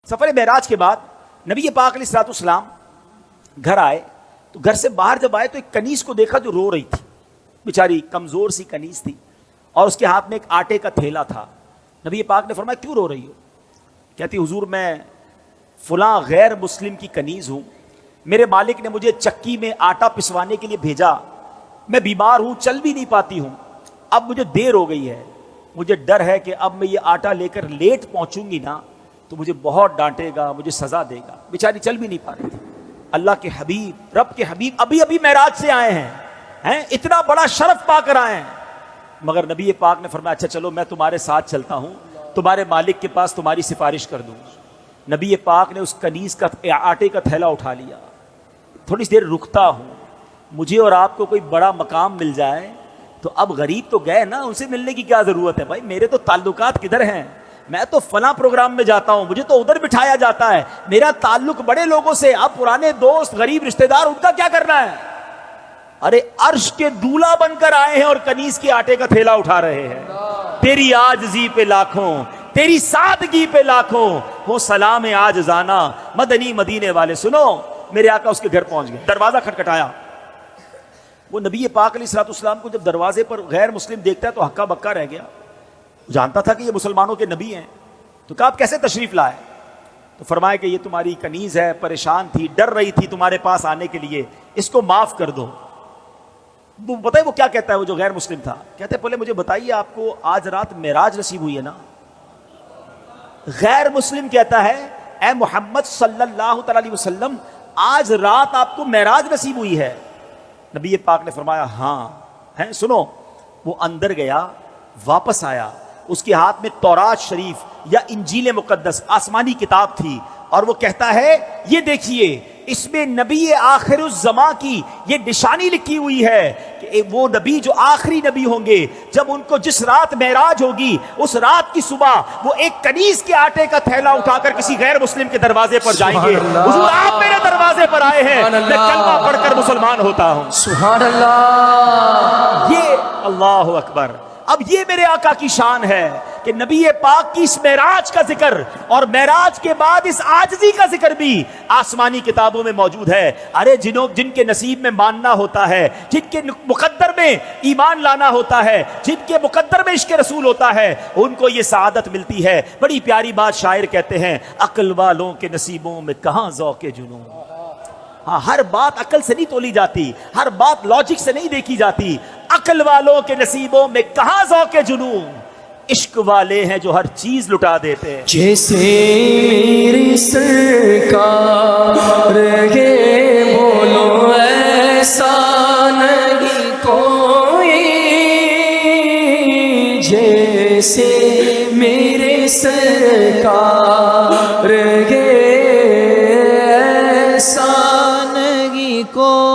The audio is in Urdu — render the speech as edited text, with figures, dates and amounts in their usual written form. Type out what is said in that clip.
سفر معراج کے بعد نبی پاک علیہ الصلوۃ والسلام گھر آئے تو گھر سے باہر جب آئے تو ایک کنیز کو دیکھا جو رو رہی تھی، بیچاری کمزور سی کنیز تھی اور اس کے ہاتھ میں ایک آٹے کا تھیلا تھا۔ نبی پاک نے فرمایا کیوں رو رہی ہو؟ کہتی حضور میں فلاں غیر مسلم کی کنیز ہوں، میرے مالک نے مجھے چکی میں آٹا پسوانے کے لیے بھیجا، میں بیمار ہوں، چل بھی نہیں پاتی ہوں، اب مجھے دیر ہو گئی ہے، مجھے ڈر ہے کہ اب میں یہ آٹا لے کر لیٹ پہنچوں گی نا تو مجھے بہت ڈانٹے گا، مجھے سزا دے گا۔ بیچاری چل بھی نہیں پا رہی تھی۔ اللہ کے حبیب، رب کے حبیب ابھی معراج سے آئے ہیں، اتنا بڑا شرف پا کر آئے ہیں، مگر نبی پاک نے فرمایا اچھا چلو میں تمہارے ساتھ چلتا ہوں، تمہارے مالک کے پاس تمہاری سفارش کر دوں۔ نبی پاک نے اس کنیز کا آٹے کا تھیلا اٹھا لیا، تھوڑی سی دیر رکتا ہوں، مجھے اور آپ کو کوئی بڑا مقام مل جائے تو اب غریب تو گئے نا، ان سے ملنے کی کیا ضرورت ہے؟ بھائی میرے تو تعلقات کدھر ہیں، میں تو فلاں پروگرام میں جاتا ہوں، مجھے تو ادھر بٹھایا جاتا ہے، میرا تعلق بڑے لوگوں سے، اب پرانے دوست غریب رشتہ دار ان کا کیا کرنا ہے؟ ارے عرش کے دولہا بن کر آئے ہیں اور کنیز کے آٹے کا تھیلا اٹھا رہے ہیں۔ تیری عاجزی پہ لاکھوں، تیری سادگی پہ لاکھوں، وہ سلام عاجزانہ مدنی مدینے والے۔ سنو میرے آقا اس کے گھر پہنچ گئے، دروازہ کھٹکھٹایا، وہ نبی پاک علیہ الصلوۃ والسلام کو جب دروازے پر غیر مسلم دیکھتا ہے تو ہکا بکا رہ گیا، جانتا تھا کہ یہ مسلمانوں کے نبی ہیں، تو کہا آپ کیسے تشریف لائے؟ تو فرمایا کہ یہ تمہاری کنیز ہے، پریشان تھی، ڈر رہی تھی تمہارے پاس آنے کے لیے، اس کو معاف کر دو۔ وہ پتہ ہے وہ کیا کہتا ہے، وہ جو غیر مسلم تھا، کہتے پہلے مجھے بتائیے آپ کو آج رات معراج نصیب ہوئی ہے نا؟ غیر مسلم کہتا ہے اے محمد صلی اللہ تعالی علیہ وسلم آج رات آپ کو معراج نصیب ہوئی ہے؟ نبی پاک نے فرمایا ہاں ہے۔ سنو، وہ اندر گیا، واپس آیا، اس کے ہاتھ میں تورات شریف یا انجیل مقدس آسمانی کتاب تھی، اور وہ کہتا ہے یہ دیکھیے اس میں نبی آخر الزماں کی یہ نشانی لکھی ہوئی ہے کہ وہ نبی جو آخری نبی ہوں گے، جب ان کو جس رات معراج ہوگی اس رات کی صبح وہ ایک کنیز کے آٹے کا تھیلا اٹھا کر کسی غیر مسلم کے دروازے پر جائیں گے۔ حضور آپ میرے دروازے پر آئے ہیں، میں کلمہ پڑھ کر مسلمان ہوتا ہوں۔ سبحان اللہ، یہ اللہ اکبر۔ اب یہ میرے آقا کی شان ہے کہ نبی پاک کی اس معراج کا ذکر اور معراج کے بعد اس عاجزی کا ذکر بھی آسمانی کتابوں میں موجود ہے۔ ارے جن کے نصیب میں ماننا ہوتا ہے، جن کے مقدر میں ایمان لانا ہوتا ہے، جن کے مقدر میں عشق رسول ہوتا ہے، ان کو یہ سعادت ملتی ہے۔ بڑی پیاری بات شاعر کہتے ہیں، عقل والوں کے نصیبوں میں کہاں ذوق جنون۔ ہاں، ہر بات عقل سے نہیں تولی جاتی، ہر بات لاجک سے نہیں دیکھی جاتی۔ عقل والوں کے نصیبوں میں کہاں ذوق جنون، عشق والے ہیں جو ہر چیز لٹا دیتے ہیں۔ جیسے میری سرکار کے بولو ایسا نہیں کوئی، جیسے میرے سرکار کے ایسا نہیں کوئی۔